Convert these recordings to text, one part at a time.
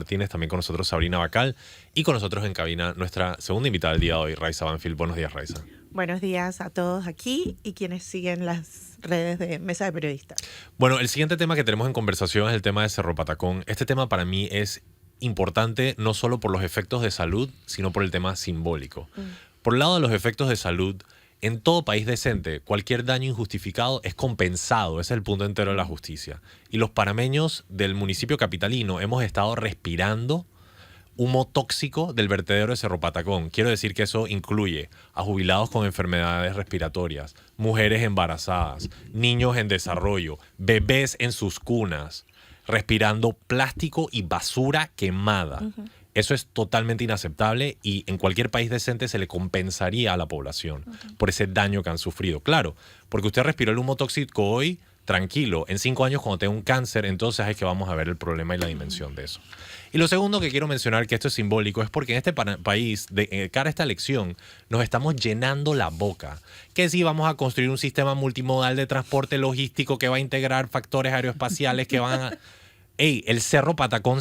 Martínez, también con nosotros Sabrina Bacal y con nosotros en cabina nuestra segunda invitada del día de hoy, Raiza Banfield. Buenos días, Raiza. Buenos días a todos aquí y quienes siguen las redes de Mesa de Periodistas. Bueno, el siguiente tema que tenemos en conversación es el tema de Cerro Patacón. Este tema para mí es importante no solo por los efectos de salud, sino por el tema simbólico. Por el lado de los efectos de salud, en todo país decente, cualquier daño injustificado es compensado, ese es el punto entero de la justicia. Y los panameños del municipio capitalino hemos estado respirando humo tóxico del vertedero de Cerro Patacón. Quiero decir que eso incluye a jubilados con enfermedades respiratorias, mujeres embarazadas, niños en desarrollo, bebés en sus cunas, respirando plástico y basura quemada. Eso es totalmente inaceptable y en cualquier país decente se le compensaría a la población por ese daño que han sufrido. Claro, porque usted respiró el humo tóxico hoy, tranquilo. En 5 años, cuando tenga un cáncer, entonces es que vamos a ver el problema y la dimensión de eso. Y lo segundo que quiero mencionar, que esto es simbólico, es porque en este país, de cara a esta elección, nos estamos llenando la boca. Que si vamos a construir un sistema multimodal de transporte logístico que va a integrar factores aeroespaciales que van a... ¡Ey! El Cerro Patacón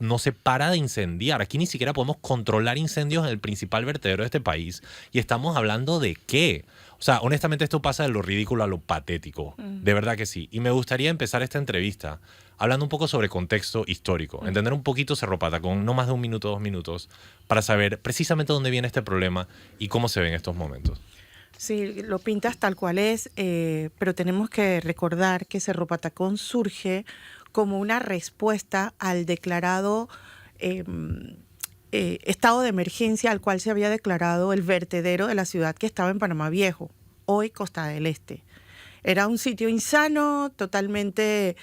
no se para de incendiar. Aquí ni siquiera podemos controlar incendios en el principal vertedero de este país. ¿Y estamos hablando de qué? O sea, honestamente esto pasa de lo ridículo a lo patético. De verdad que sí. Y me gustaría empezar esta entrevista hablando un poco sobre contexto histórico. Entender un poquito Cerro Patacón, no más de 1 minuto, 2 minutos, para saber precisamente dónde viene este problema y cómo se ve en estos momentos. Sí, lo pintas tal cual es, pero tenemos que recordar que Cerro Patacón surge como una respuesta al declarado estado de emergencia al cual se había declarado el vertedero de la ciudad que estaba en Panamá Viejo, hoy Costa del Este. Era un sitio insano, totalmente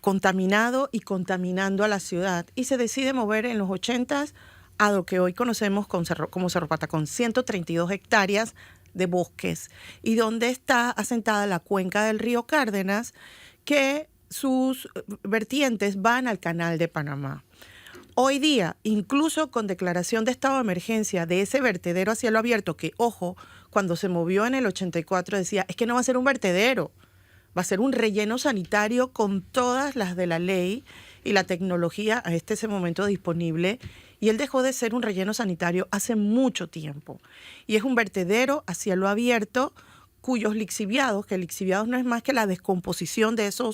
contaminado y contaminando a la ciudad. Y se decide mover en los 80s a lo que hoy conocemos como Cerro Patacón, 132 hectáreas de bosques, y donde está asentada la cuenca del río Cárdenas, que sus vertientes van al Canal de Panamá. Hoy día, incluso con declaración de estado de emergencia de ese vertedero a cielo abierto, que, ojo, cuando se movió en el 84 decía, es que no va a ser un vertedero, va a ser un relleno sanitario con todas las de la ley y la tecnología a ese momento disponible, y él dejó de ser un relleno sanitario hace mucho tiempo. Y es un vertedero a cielo abierto cuyos lixiviados, que lixiviados no es más que la descomposición de esa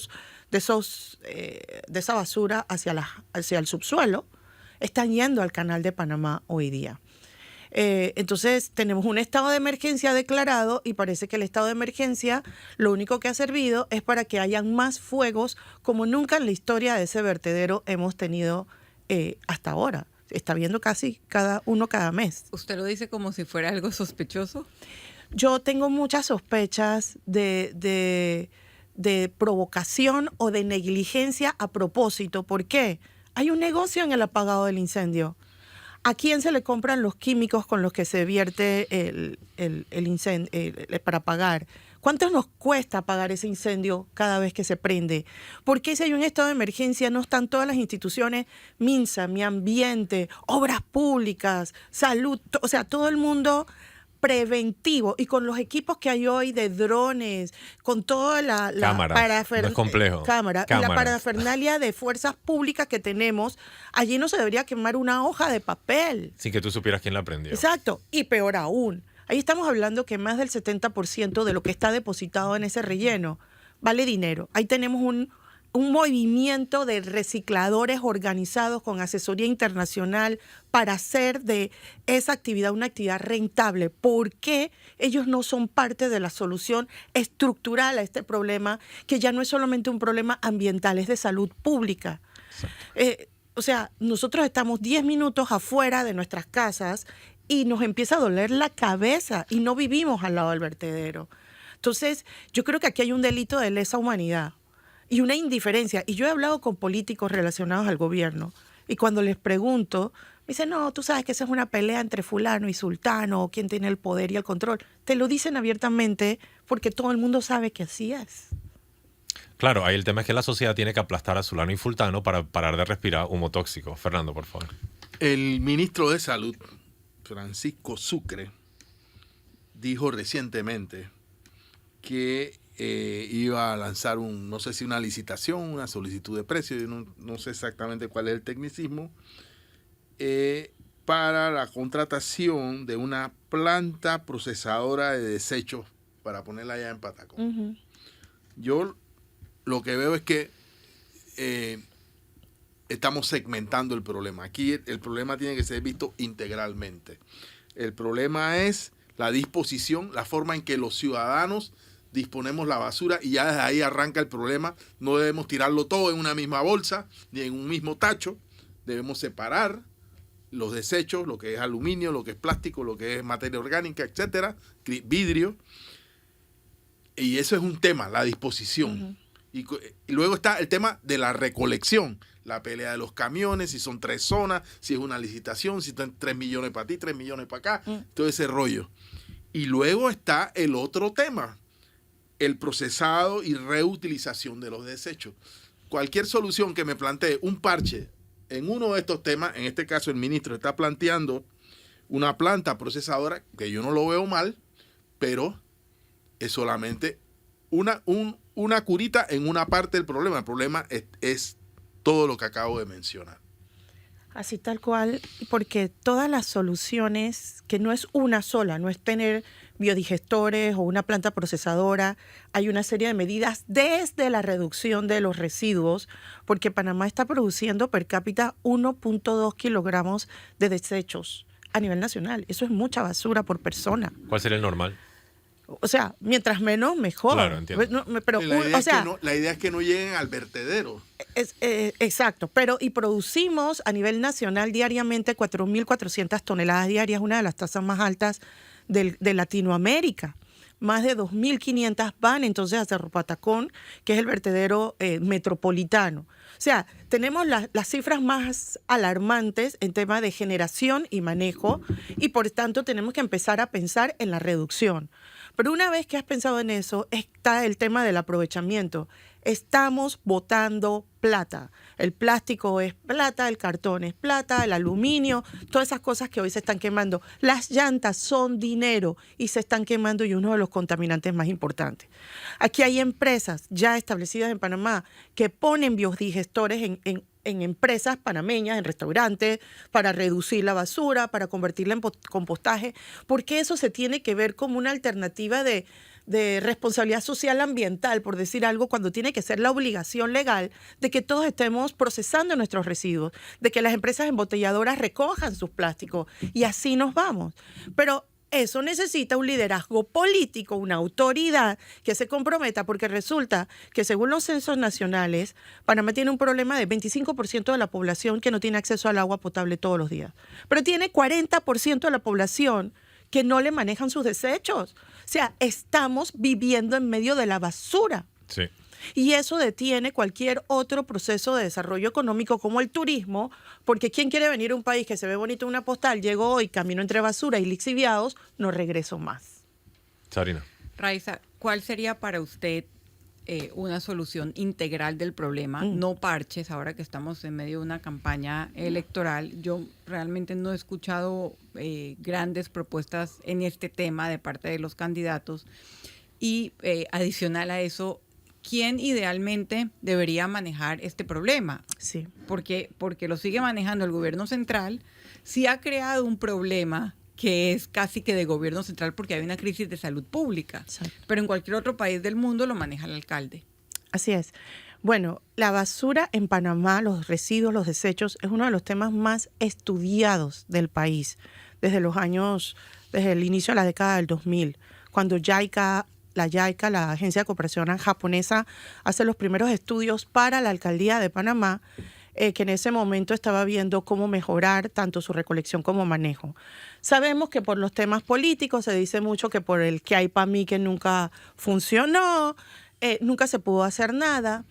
basura hacia el subsuelo, están yendo al Canal de Panamá hoy día. Entonces tenemos un estado de emergencia declarado y parece que el estado de emergencia lo único que ha servido es para que hayan más fuegos como nunca en la historia de ese vertedero hemos tenido hasta ahora. Está viendo casi uno cada mes. ¿Usted lo dice como si fuera algo sospechoso? Yo tengo muchas sospechas de provocación o de negligencia a propósito. ¿Por qué? Hay un negocio en el apagado del incendio. ¿A quién se le compran los químicos con los que se vierte el incendio para apagar? ¿Cuánto nos cuesta apagar ese incendio cada vez que se prende? ¿Por qué si hay un estado de emergencia no están todas las instituciones, MINSA, Mi Ambiente, Obras Públicas, Salud, o sea, todo el mundo preventivo, y con los equipos que hay hoy de drones, con toda la no es complejo. La parafernalia de fuerzas públicas que tenemos, allí no se debería quemar una hoja de papel. Sin que tú supieras quién la prendió. Exacto, y peor aún, ahí estamos hablando que más del 70% de lo que está depositado en ese relleno vale dinero. Ahí tenemos un movimiento de recicladores organizados con asesoría internacional para hacer de esa actividad una actividad rentable. ¿Por qué ellos no son parte de la solución estructural a este problema, que ya no es solamente un problema ambiental, es de salud pública? O sea, nosotros estamos 10 minutos afuera de nuestras casas y nos empieza a doler la cabeza y no vivimos al lado del vertedero. Entonces, yo creo que aquí hay un delito de lesa humanidad y una indiferencia. Y yo he hablado con políticos relacionados al gobierno y cuando les pregunto, me dicen, no, tú sabes que esa es una pelea entre fulano y sultano, o quién tiene el poder y el control. Te lo dicen abiertamente porque todo el mundo sabe que así es. Claro, ahí el tema es que la sociedad tiene que aplastar a Zulano y Fultano para parar de respirar humo tóxico. Fernando, por favor. El ministro de Salud, Francisco Sucre, dijo recientemente que iba a lanzar no sé si una licitación, una solicitud de precio, yo no sé exactamente cuál es el tecnicismo, para la contratación de una planta procesadora de desechos para ponerla allá en Patacón. Yo lo que veo es que estamos segmentando el problema. Aquí el problema tiene que ser visto integralmente. El problema es la disposición, la forma en que los ciudadanos disponemos la basura, y ya desde ahí arranca el problema. No debemos tirarlo todo en una misma bolsa ni en un mismo tacho. Debemos separar los desechos, lo que es aluminio, lo que es plástico, lo que es materia orgánica, etcétera, vidrio. Y eso es un tema, la disposición. Y luego está el tema de la recolección, la pelea de los camiones, si son 3 zonas, si es una licitación, si están 3 millones para ti, 3 millones para acá, todo ese rollo. Y luego está el otro tema, el procesado y reutilización de los desechos. Cualquier solución que me plantee un parche en uno de estos temas, en este caso el ministro está planteando una planta procesadora, que yo no lo veo mal, pero es solamente una curita en una parte del problema. El problema es todo lo que acabo de mencionar. Así tal cual, porque todas las soluciones, que no es una sola, no es tener biodigestores o una planta procesadora, hay una serie de medidas desde la reducción de los residuos, porque Panamá está produciendo per cápita 1.2 kilogramos de desechos a nivel nacional. Eso es mucha basura por persona. ¿Cuál sería el normal? O sea, mientras menos, mejor. Claro, entiendo. Pero, la idea es que no lleguen al vertedero. Exacto, pero y producimos a nivel nacional diariamente 4.400 toneladas diarias, una de las tasas más altas de Latinoamérica. Más de 2.500 van entonces a Cerro Patacón, que es el vertedero metropolitano. O sea, tenemos las cifras más alarmantes en tema de generación y manejo, y por tanto tenemos que empezar a pensar en la reducción. Pero una vez que has pensado en eso, está el tema del aprovechamiento. Estamos botando plata. El plástico es plata, el cartón es plata, el aluminio, todas esas cosas que hoy se están quemando. Las llantas son dinero y se están quemando, y uno de los contaminantes más importantes. Aquí hay empresas ya establecidas en Panamá que ponen biodigestores en empresas panameñas, en restaurantes, para reducir la basura, para convertirla en compostaje, porque eso se tiene que ver como una alternativa de responsabilidad social ambiental, por decir algo, cuando tiene que ser la obligación legal de que todos estemos procesando nuestros residuos, de que las empresas embotelladoras recojan sus plásticos, y así nos vamos. Pero eso necesita un liderazgo político, una autoridad que se comprometa, porque resulta que según los censos nacionales, Panamá tiene un problema de 25% de la población que no tiene acceso al agua potable todos los días. Pero tiene 40% de la población que no le manejan sus desechos. O sea, estamos viviendo en medio de la basura. Sí. Y eso detiene cualquier otro proceso de desarrollo económico como el turismo, porque ¿quién quiere venir a un país que se ve bonito en una postal? Llego hoy, camino entre basura y lixiviados, no regreso más. Sarina. Raiza, ¿cuál sería para usted una solución integral del problema? No parches, ahora que estamos en medio de una campaña electoral. Yo realmente no he escuchado grandes propuestas en este tema de parte de los candidatos. Y adicional a eso, ¿quién idealmente debería manejar este problema? Sí. Porque lo sigue manejando el gobierno central. Sí ha creado un problema que es casi que de gobierno central, porque hay una crisis de salud pública. Exacto. Pero en cualquier otro país del mundo lo maneja el alcalde. Así es. Bueno, la basura en Panamá, los residuos, los desechos, es uno de los temas más estudiados del país desde el inicio de la década del 2000, cuando la JICA, la Agencia de Cooperación Japonesa, hace los primeros estudios para la alcaldía de Panamá, que en ese momento estaba viendo cómo mejorar tanto su recolección como manejo. Sabemos que por los temas políticos se dice mucho que por el que hay para mí que nunca funcionó, nunca se pudo hacer nada,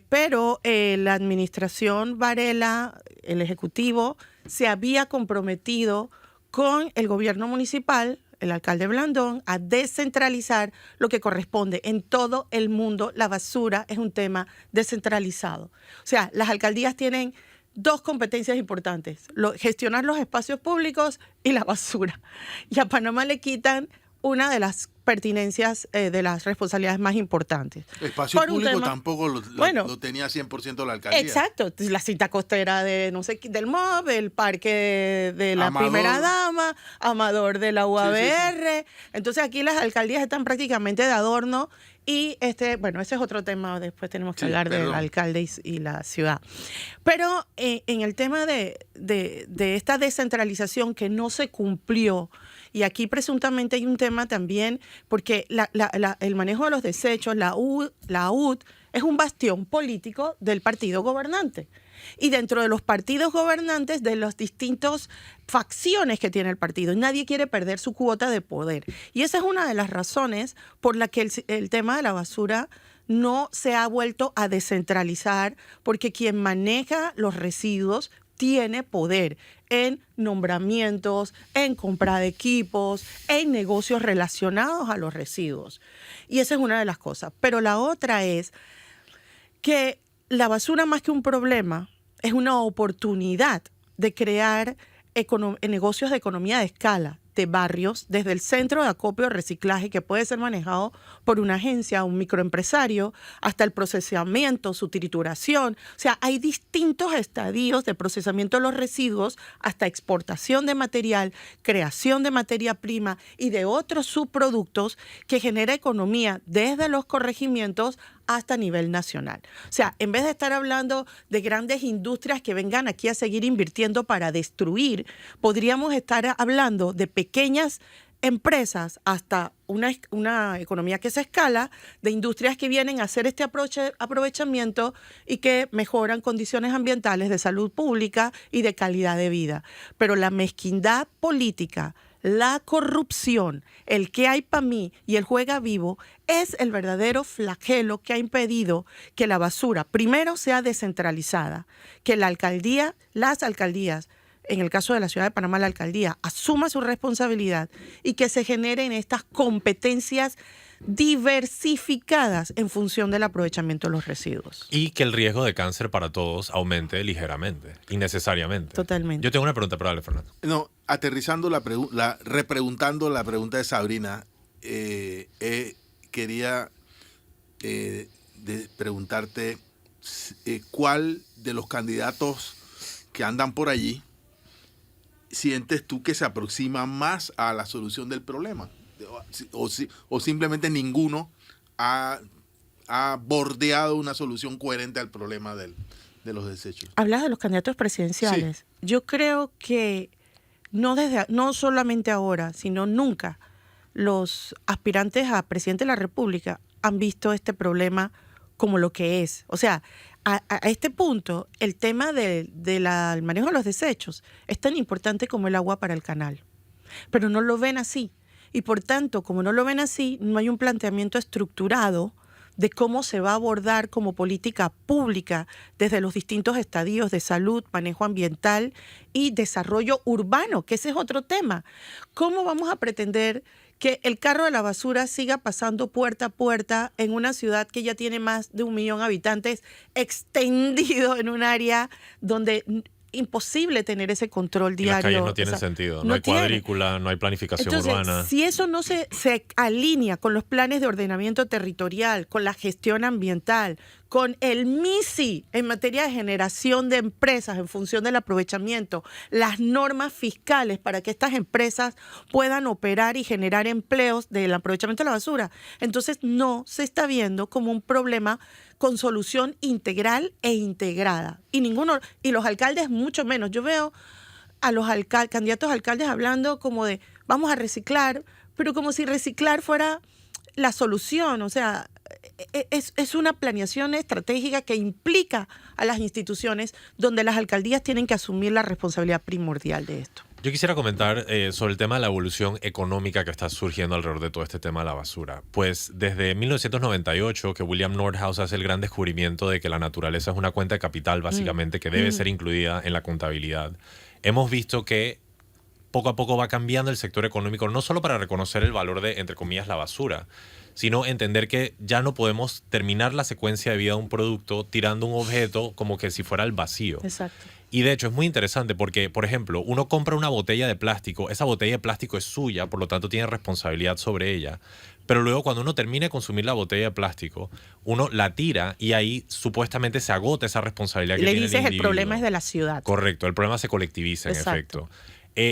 pero la administración Varela, el Ejecutivo, se había comprometido con el gobierno municipal, el alcalde Blandón, a descentralizar lo que corresponde. En todo el mundo la basura es un tema descentralizado. O sea, las alcaldías tienen 2 competencias importantes: gestionar los espacios públicos y la basura. Y a Panamá le quitan una de las pertinencias de las responsabilidades más importantes. Espacio Por un público tema- tampoco lo tenía 100% la alcaldía. Exacto, la cinta costera de no sé del MOB, el parque de la Amador. primera dama, Amador de la UABR. Sí. Entonces aquí las alcaldías están prácticamente de adorno y bueno, ese es otro tema, después tenemos que Sí, hablar del perdón. alcalde y la ciudad. Pero en el tema de esta descentralización que no se cumplió, y aquí presuntamente hay un tema también, porque el manejo de los desechos, la UD es un bastión político del partido gobernante. Y dentro de los partidos gobernantes, de las distintas facciones que tiene el partido. Nadie quiere perder su cuota de poder. Y esa es una de las razones por la que el tema de la basura no se ha vuelto a descentralizar, porque quien maneja los residuos tiene poder en nombramientos, en compra de equipos, en negocios relacionados a los residuos. Y esa es una de las cosas. Pero la otra es que la basura, más que un problema, es una oportunidad de crear negocios de economía de escala, de barrios, desde el centro de acopio y reciclaje, que puede ser manejado por una agencia, un microempresario, hasta el procesamiento, su trituración. O sea, hay distintos estadios de procesamiento de los residuos, hasta exportación de material, creación de materia prima y de otros subproductos que genera economía desde los corregimientos hasta nivel nacional. O sea, en vez de estar hablando de grandes industrias que vengan aquí a seguir invirtiendo para destruir, podríamos estar hablando de pequeñas empresas hasta una economía que se escala, de industrias que vienen a hacer este aprovechamiento y que mejoran condiciones ambientales, de salud pública y de calidad de vida. Pero la mezquindad política, la corrupción, el qué hay para mí y el juega vivo es el verdadero flagelo que ha impedido que la basura primero sea descentralizada, que las alcaldías, en el caso de la ciudad de Panamá, la alcaldía asuma su responsabilidad y que se generen estas competencias diversificadas en función del aprovechamiento de los residuos. Y que el riesgo de cáncer para todos aumente ligeramente, innecesariamente. Totalmente. Yo tengo una pregunta para darle, Fernando. No, aterrizando repreguntando la pregunta de Sabrina, quería preguntarte cuál de los candidatos que andan por allí sientes tú que se aproxima más a la solución del problema, o simplemente ninguno ha bordeado una solución coherente al problema de los desechos. Hablas de los candidatos presidenciales. Sí. Yo creo que no solamente ahora, sino nunca, los aspirantes a presidente de la República han visto este problema como lo que es. O sea, a este punto, el tema del manejo de los desechos es tan importante como el agua para el canal. Pero no lo ven así. Y por tanto, como no lo ven así, no hay un planteamiento estructurado de cómo se va a abordar como política pública desde los distintos estadios de salud, manejo ambiental y desarrollo urbano, que ese es otro tema. ¿Cómo vamos a pretender que el carro de la basura siga pasando puerta a puerta en una ciudad que ya tiene más de 1 millón de habitantes, extendido en un área donde imposible tener ese control diario? Las calles no tienen sentido, no hay cuadrícula, no hay planificación urbana. Si eso no se alinea con los planes de ordenamiento territorial, con la gestión ambiental, con el MISI en materia de generación de empresas en función del aprovechamiento, las normas fiscales para que estas empresas puedan operar y generar empleos del aprovechamiento de la basura, entonces no se está viendo como un problema con solución integral e integrada. Y los alcaldes mucho menos. Yo veo a los candidatos a alcaldes hablando como de vamos a reciclar, pero como si reciclar fuera la solución. O sea, es una planeación estratégica que implica a las instituciones donde las alcaldías tienen que asumir la responsabilidad primordial de esto. Yo quisiera comentar sobre el tema de la evolución económica que está surgiendo alrededor de todo este tema de la basura. Pues desde 1998 que William Nordhaus hace el gran descubrimiento de que la naturaleza es una cuenta de capital básicamente que debe ser incluida en la contabilidad, hemos visto que poco a poco va cambiando el sector económico, no solo para reconocer el valor de, entre comillas, la basura, sino entender que ya no podemos terminar la secuencia de vida de un producto tirando un objeto como que si fuera al vacío. Exacto. Y de hecho es muy interesante porque, por ejemplo, uno compra una botella de plástico, esa botella de plástico es suya, por lo tanto tiene responsabilidad sobre ella. Pero luego cuando uno termina de consumir la botella de plástico, uno la tira y ahí supuestamente se agota esa responsabilidad que Le tiene dices, el el individuo. problema es de la ciudad. Correcto, el problema se colectiviza en Exacto. efecto.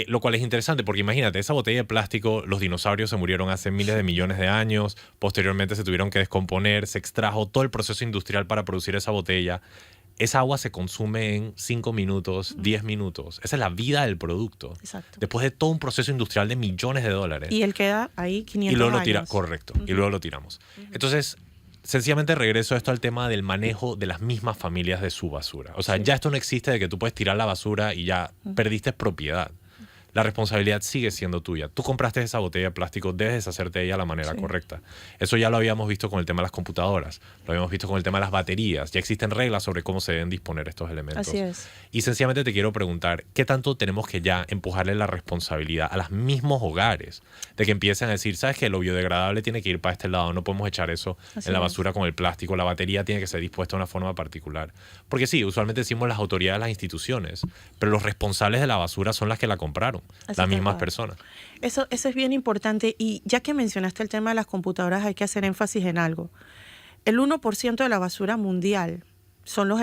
Lo cual es interesante porque imagínate, esa botella de plástico, los dinosaurios se murieron hace miles de millones de años, posteriormente se tuvieron que descomponer, se extrajo todo el proceso industrial para producir esa botella. Esa agua se consume en 5 minutos, 10 minutos. Esa es la vida del producto. Exacto. Después de todo un proceso industrial de millones de dólares. Y él queda ahí 500 Y luego lo años. tira, correcto. Y luego lo tiramos. Entonces, sencillamente regreso esto al tema del manejo de las mismas familias de su basura. O sea, ya esto no existe de que tú puedes tirar la basura y ya perdiste propiedad. La responsabilidad sigue siendo tuya. Tú compraste esa botella de plástico, debes deshacerte de ella de la manera correcta. Eso ya lo habíamos visto con el tema de las computadoras, lo habíamos visto con el tema de las baterías. Ya existen reglas sobre cómo se deben disponer estos elementos. Así es. Y sencillamente te quiero preguntar, ¿qué tanto tenemos que ya empujarle la responsabilidad a los mismos hogares? De que empiecen a decir, ¿sabes qué? Lo biodegradable tiene que ir para este lado, no podemos echar eso Así en la es. basura con el plástico, la batería tiene que ser dispuesta de una forma particular. Porque sí, usualmente decimos las autoridades, las instituciones, pero los responsables de la basura son las que la compraron, Así las tal mismas cual. personas. Eso es bien importante. Y ya que mencionaste el tema de las computadoras, hay que hacer énfasis en algo. El 1% de la basura mundial son los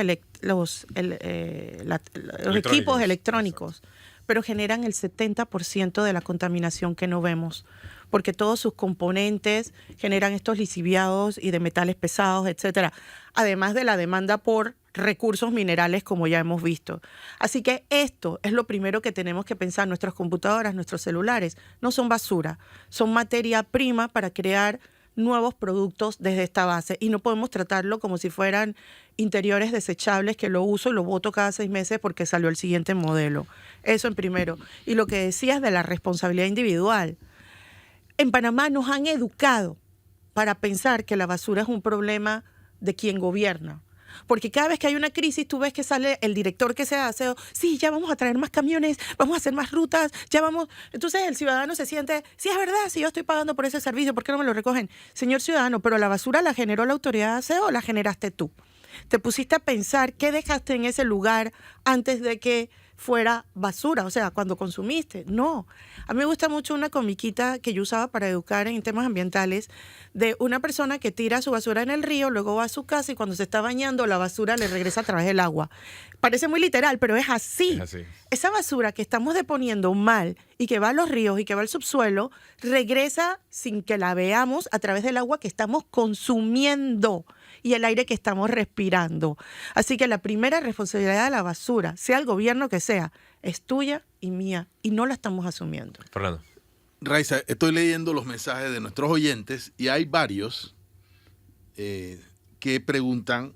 equipos electrónicos, pero generan el 70% de la contaminación que no vemos, porque todos sus componentes generan estos lixiviados y de metales pesados, etcétera, además de la demanda por recursos minerales, como ya hemos visto. Así que esto es lo primero que tenemos que pensar. Nuestras computadoras, nuestros celulares, no son basura, son materia prima para crear nuevos productos desde esta base, y no podemos tratarlo como si fueran interiores desechables que lo uso y lo boto cada 6 meses porque salió el siguiente modelo. Eso en primero. Y lo que decías de la responsabilidad individual. En Panamá nos han educado para pensar que la basura es un problema de quien gobierna. Porque cada vez que hay una crisis, tú ves que sale el director que se hace, sí, ya vamos a traer más camiones, vamos a hacer más rutas, ya vamos. Entonces el ciudadano se siente, sí, es verdad, si yo estoy pagando por ese servicio, ¿por qué no me lo recogen? Señor ciudadano, pero la basura la generó la autoridad de aseo o la generaste tú. Te pusiste a pensar qué dejaste en ese lugar antes de que fuera basura, o sea, cuando consumiste. No. A mí me gusta mucho una comiquita que yo usaba para educar en temas ambientales de una persona que tira su basura en el río, luego va a su casa y cuando se está bañando la basura le regresa a través del agua. Parece muy literal, pero es así. Es así. Esa basura que estamos deponiendo mal y que va a los ríos y que va al subsuelo, regresa sin que la veamos a través del agua que estamos consumiendo y el aire que estamos respirando. Así que la primera responsabilidad de la basura, sea el gobierno que sea, es tuya y mía, y no la estamos asumiendo. Fernando. Raiza, estoy leyendo los mensajes de nuestros oyentes y hay varios que preguntan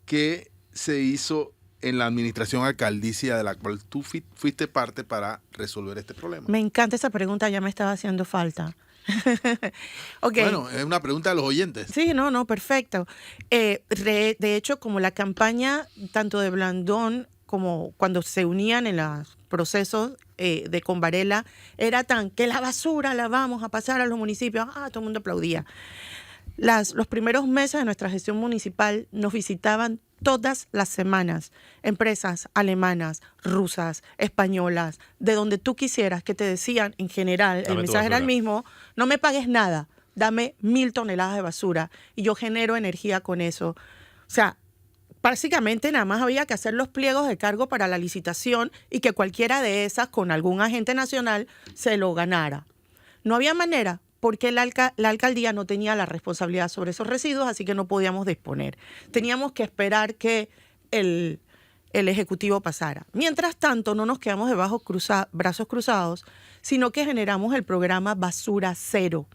qué se hizo en la administración alcaldicia de la cual tú fuiste parte para resolver este problema. Me encanta esa pregunta, ya me estaba haciendo falta. Okay. Bueno, es una pregunta de los oyentes. Sí, no, perfecto. De hecho, como la campaña tanto de Blandón como cuando se unían en los procesos de con Varela, era tan que la basura la vamos a pasar a los municipios, todo el mundo aplaudía. Los primeros meses de nuestra gestión municipal nos visitaban todas las semanas empresas alemanas, rusas, españolas, de donde tú quisieras, que te decían en general, Dame el tu mensaje era el basura. mismo, no me pagues nada, dame 1,000 toneladas de basura y yo genero energía con eso. O sea, básicamente nada más había que hacer los pliegos de cargo para la licitación y que cualquiera de esas con algún agente nacional se lo ganara. No había manera porque la alcaldía no tenía la responsabilidad sobre esos residuos, así que no podíamos disponer. Teníamos que esperar que el Ejecutivo pasara. Mientras tanto, no nos quedamos de brazos cruzados, sino que generamos el programa Basura Cero.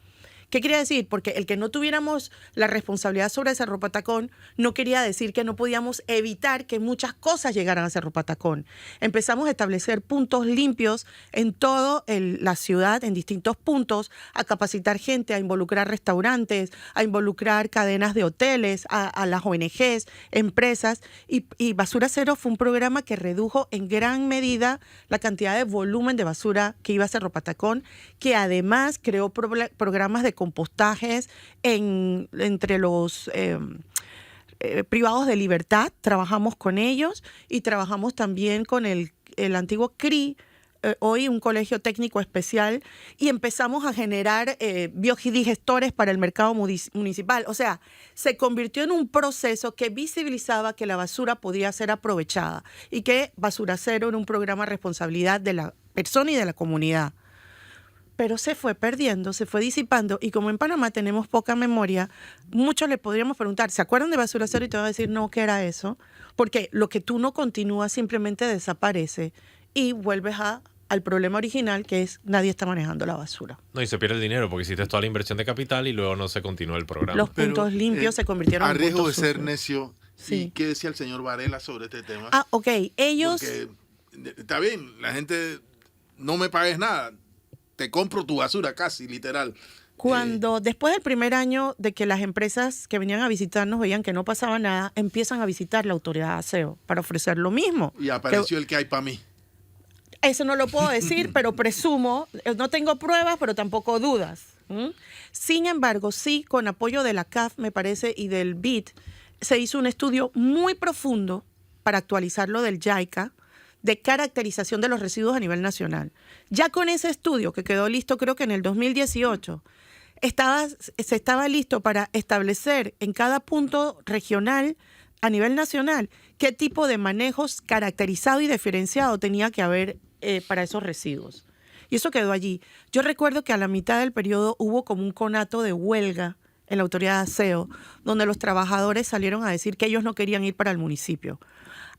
¿Qué quería decir? Porque el que no tuviéramos la responsabilidad sobre Cerro Patacón no quería decir que no podíamos evitar que muchas cosas llegaran a Cerro Patacón. Empezamos a establecer puntos limpios en toda la ciudad, en distintos puntos, a capacitar gente, a involucrar restaurantes, a involucrar cadenas de hoteles, a las ONGs, empresas. Y Basura Cero fue un programa que redujo en gran medida la cantidad de volumen de basura que iba a Cerro Patacón, que además creó programas de compostajes entre privados de libertad, trabajamos con ellos y trabajamos también con el antiguo CRI, hoy un colegio técnico especial, y empezamos a generar biodigestores para el mercado municipal. O sea, se convirtió en un proceso que visibilizaba que la basura podía ser aprovechada y que Basura Cero era un programa de responsabilidad de la persona y de la comunidad. Pero se fue perdiendo, se fue disipando, y como en Panamá tenemos poca memoria, muchos le podríamos preguntar, ¿se acuerdan de Basura Cero? Y te van a decir, no, ¿qué era eso? Porque lo que tú no continúas simplemente desaparece y vuelves al problema original, que es nadie está manejando la basura. No, y se pierde el dinero porque hiciste toda la inversión de capital y luego no se continúa el programa. Los puntos limpios se convirtieron en riesgo de puntos ser sucios. necio. Sí. ¿Y qué decía el señor Varela sobre este tema? Ok, ellos... Porque está bien, la gente, no me pagues nada, te compro tu basura casi, literal. Cuando después del primer año de que las empresas que venían a visitarnos veían que no pasaba nada, empiezan a visitar la autoridad de aseo para ofrecer lo mismo. Y apareció el que hay para mí. Eso no lo puedo decir, pero presumo, no tengo pruebas, pero tampoco dudas. Sin embargo, sí, con apoyo de la CAF, me parece, y del BID, se hizo un estudio muy profundo para actualizar lo del JICA, de caracterización de los residuos a nivel nacional. Ya con ese estudio, que quedó listo creo que en el 2018, se estaba listo para establecer en cada punto regional, a nivel nacional, qué tipo de manejos caracterizado y diferenciado tenía que haber para esos residuos. Y eso quedó allí. Yo recuerdo que a la mitad del periodo hubo como un conato de huelga en la autoridad de aseo, donde los trabajadores salieron a decir que ellos no querían ir para el municipio.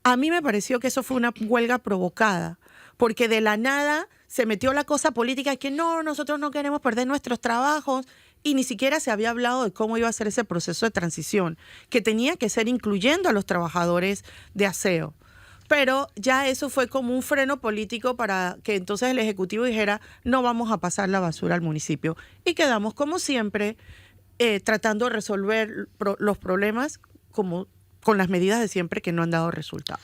A mí me pareció que eso fue una huelga provocada, porque de la nada se metió la cosa política que no, nosotros no queremos perder nuestros trabajos, y ni siquiera se había hablado de cómo iba a ser ese proceso de transición, que tenía que ser incluyendo a los trabajadores de aseo. Pero ya eso fue como un freno político para que entonces el Ejecutivo dijera, no vamos a pasar la basura al municipio. Y quedamos, como siempre, tratando de resolver los problemas como con las medidas de siempre que no han dado resultado.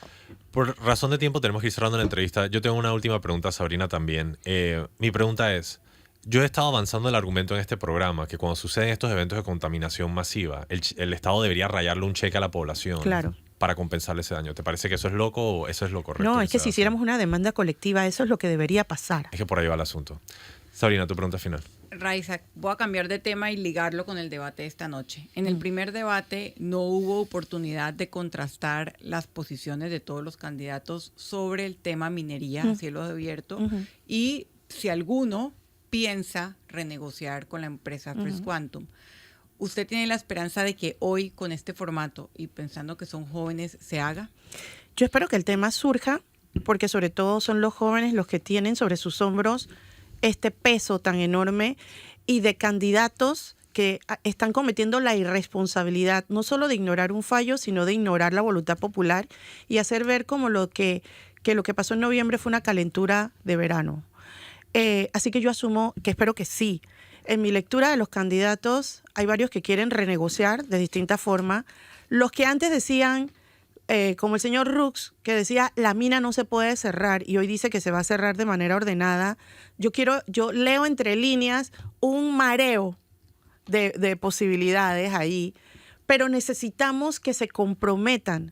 Por razón de tiempo tenemos que ir cerrando la entrevista. Yo tengo una última pregunta, Sabrina, también. Mi pregunta es, yo he estado avanzando el argumento en este programa que cuando suceden estos eventos de contaminación masiva, el Estado debería rayarle un cheque a la población. Claro. Para compensarle ese daño. ¿Te parece que eso es loco o eso es lo correcto? No, es que si hiciéramos una demanda colectiva, eso es lo que debería pasar. Es que por ahí va el asunto. Sabrina, tu pregunta final. Raiza, voy a cambiar de tema y ligarlo con el debate de esta noche. En el primer debate no hubo oportunidad de contrastar las posiciones de todos los candidatos sobre el tema minería a cielo abierto y si alguno piensa renegociar con la empresa Fresh Quantum. ¿Usted tiene la esperanza de que hoy, con este formato y pensando que son jóvenes, se haga? Yo espero que el tema surja, porque sobre todo son los jóvenes los que tienen sobre sus hombros este peso tan enorme y de candidatos que están cometiendo la irresponsabilidad, no solo de ignorar un fallo, sino de ignorar la voluntad popular y hacer ver como lo que lo que pasó en noviembre fue una calentura de verano. Así que yo asumo que espero que sí. En mi lectura de los candidatos hay varios que quieren renegociar de distinta forma. Los que antes decían, como el señor Rux, que decía la mina no se puede cerrar y hoy dice que se va a cerrar de manera ordenada. Yo leo entre líneas un mareo de posibilidades ahí, pero necesitamos que se comprometan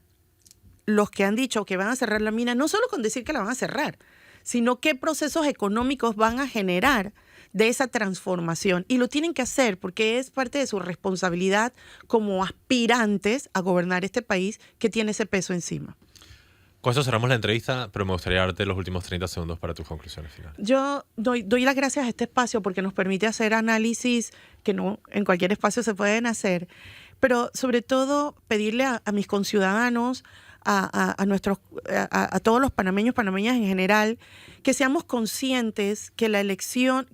los que han dicho que van a cerrar la mina, no solo con decir que la van a cerrar, sino qué procesos económicos van a generar de esa transformación. Y lo tienen que hacer porque es parte de su responsabilidad como aspirantes a gobernar este país que tiene ese peso encima. Con eso cerramos la entrevista, pero me gustaría darte los últimos 30 segundos para tus conclusiones finales. Yo doy las gracias a este espacio porque nos permite hacer análisis que no en cualquier espacio se pueden hacer, pero sobre todo pedirle a mis conciudadanos, a todos los panameños, panameñas en general, que seamos conscientes que la elección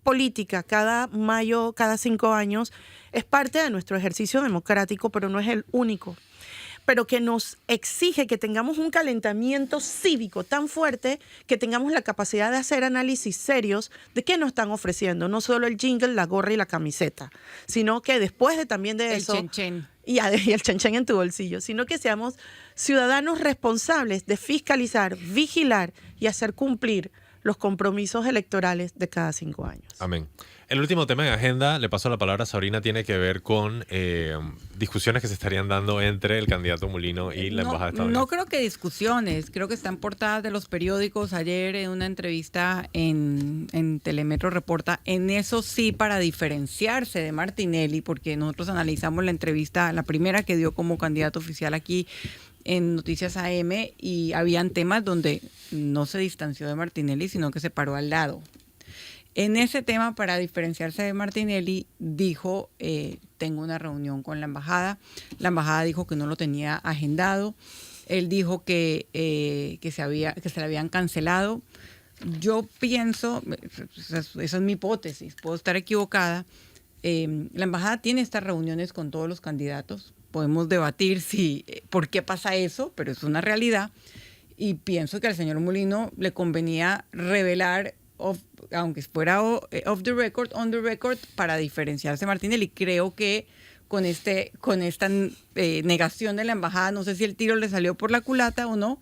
política cada mayo, cada 5 años, es parte de nuestro ejercicio democrático, pero no es el único. Pero que nos exige que tengamos un calentamiento cívico tan fuerte que tengamos la capacidad de hacer análisis serios de qué nos están ofreciendo, no solo el jingle, la gorra y la camiseta, sino que después de también de eso... El chen-chen. Y el chen-chen en tu bolsillo, sino que seamos ciudadanos responsables de fiscalizar, vigilar y hacer cumplir los compromisos electorales de cada 5 años. Amén. El último tema en agenda, le paso la palabra a Sabrina, tiene que ver con discusiones que se estarían dando entre el candidato Mulino y la embajada estadounidense. No creo que discusiones, creo que están portadas de los periódicos. Ayer en una entrevista en Telemetro Reporta, en eso sí, para diferenciarse de Martinelli, porque nosotros analizamos la entrevista, la primera que dio como candidato oficial aquí en Noticias AM, y habían temas donde no se distanció de Martinelli, sino que se paró al lado. En ese tema, para diferenciarse de Martinelli, dijo, tengo una reunión con la embajada. La embajada dijo que no lo tenía agendado. Él dijo que se le habían cancelado. Yo pienso, esa es mi hipótesis, puedo estar equivocada, la embajada tiene estas reuniones con todos los candidatos. Podemos debatir por qué pasa eso, pero es una realidad. Y pienso que al señor Mulino le convenía revelar, aunque fuera on the record, para diferenciarse de Martinelli. Creo que con esta negación de la embajada, no sé si el tiro le salió por la culata o no,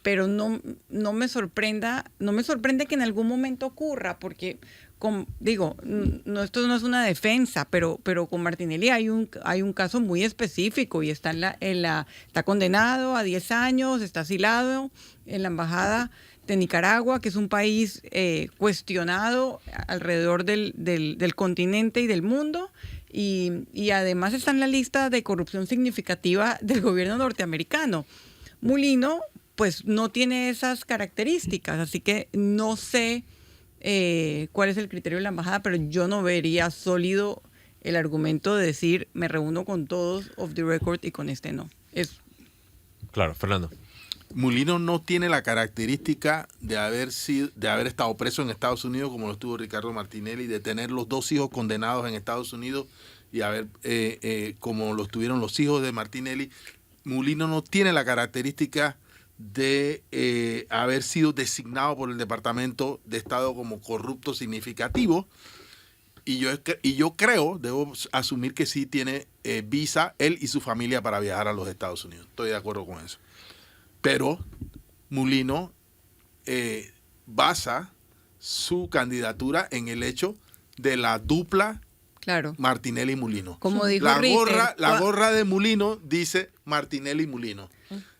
pero no me sorprende que en algún momento ocurra, porque esto no es una defensa, pero con Martinelli hay un caso muy específico y está está condenado a 10 años, está asilado en la embajada de Nicaragua, que es un país cuestionado alrededor del continente y del mundo, y además está en la lista de corrupción significativa del gobierno norteamericano. Mulino pues no tiene esas características, así que no sé cuál es el criterio de la embajada, pero yo no vería sólido el argumento de decir me reúno con todos off the record y con este no. Claro, Fernando. Mulino no tiene la característica de haber estado preso en Estados Unidos como lo estuvo Ricardo Martinelli, de tener los 2 hijos condenados en Estados Unidos y como lo tuvieron los hijos de Martinelli. Mulino no tiene la característica de haber sido designado por el Departamento de Estado como corrupto significativo, y yo creo, debo asumir que sí tiene visa él y su familia para viajar a los Estados Unidos. Estoy de acuerdo con eso. Pero Mulino basa su candidatura en el hecho de la dupla, claro, Martinelli y Mulino. Como dijo la gorra de Mulino dice Martinelli y Mulino.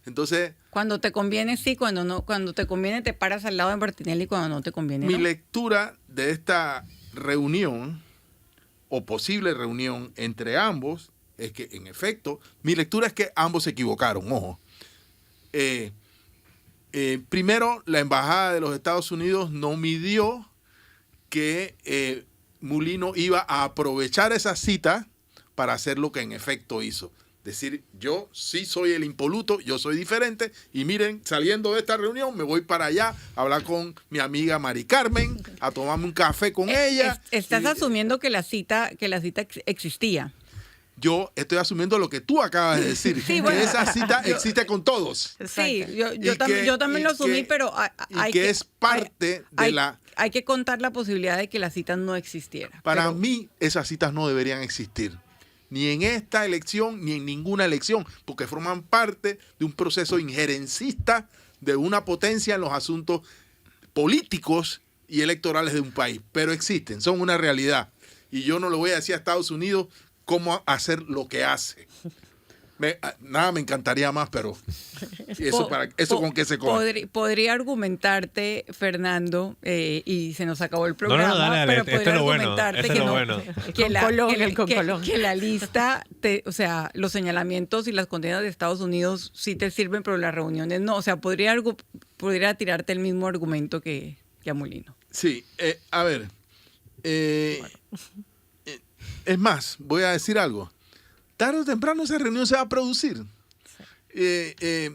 Entonces, cuando te conviene sí, cuando te conviene te paras al lado de Martinelli, cuando no te conviene mi no. lectura de esta reunión o posible reunión entre ambos es que, en efecto, mi lectura es que ambos se equivocaron, ojo. Primero, la embajada de los Estados Unidos no midió que Mulino iba a aprovechar esa cita para hacer lo que en efecto hizo. Decir, yo sí soy el impoluto, yo soy diferente, y miren, saliendo de esta reunión me voy para allá a hablar con mi amiga Mari Carmen, a tomarme un café con ella. Estás asumiendo que la cita existía. Yo estoy asumiendo lo que tú acabas de decir, sí, bueno, que esa cita existe con todos. Sí, yo también lo asumí, pero es parte de la... Hay que contar la posibilidad de que la cita no existiera. Para mí, esas citas no deberían existir, ni en esta elección, ni en ninguna elección, porque forman parte de un proceso injerencista de una potencia en los asuntos políticos y electorales de un país. Pero existen, son una realidad. Y yo no le voy a decir a Estados Unidos cómo hacer lo que hace. Nada me encantaría más, pero eso con qué se come. Podría argumentarte, Fernando, y se nos acabó el programa. No, dale, pero podría argumentarte que la lista, o sea, los señalamientos y las condenas de Estados Unidos sí te sirven, pero las reuniones no. O sea, podría tirarte el mismo argumento que a Mulino. Sí, a ver. Es más, voy a decir algo. Tarde o temprano esa reunión se va a producir. De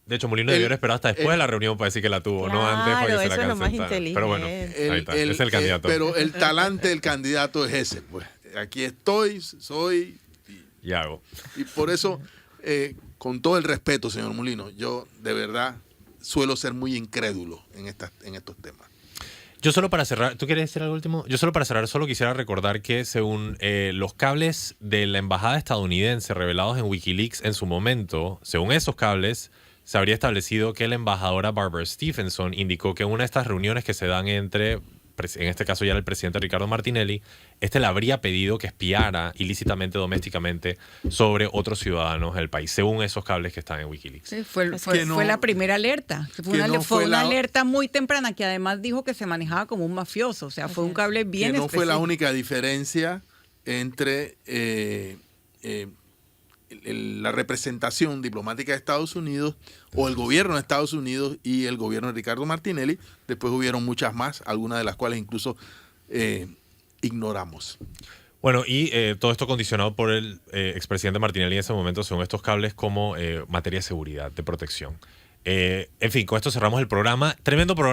hecho, Mulino debió haber esperado hasta después de la reunión para decir que la tuvo, no antes para que se la eso es lo más cancelaran. inteligente. Pero bueno, ahí está, es el candidato. Pero el talante del candidato es ese, pues. Aquí estoy, soy... Y hago. Y por eso, con todo el respeto, señor Mulino, yo de verdad suelo ser muy incrédulo en estos temas. Yo solo para cerrar, ¿tú quieres decir algo último? Yo solo para cerrar, solo quisiera recordar que según los cables de la embajada estadounidense revelados en Wikileaks en su momento, según esos cables, se habría establecido que la embajadora Barbara Stevenson indicó que en una de estas reuniones que se dan entre, en este caso ya era el presidente Ricardo Martinelli, le habría pedido que espiara ilícitamente, domésticamente, sobre otros ciudadanos del país, según esos cables que están en Wikileaks. Sí, fue no- la primera alerta. Fue que no fue fue una la- alerta muy temprana que además dijo que se manejaba como un mafioso. O sea, fue un cable bien que no fue la específico. única diferencia entre la representación diplomática de Estados Unidos o el gobierno de Estados Unidos y el gobierno de Ricardo Martinelli. Después hubieron muchas más, algunas de las cuales incluso ignoramos. Bueno, y todo esto condicionado por el expresidente Martinelli en ese momento, según estos cables, como materia de seguridad, de protección. En fin, con esto cerramos el programa. Tremendo programa.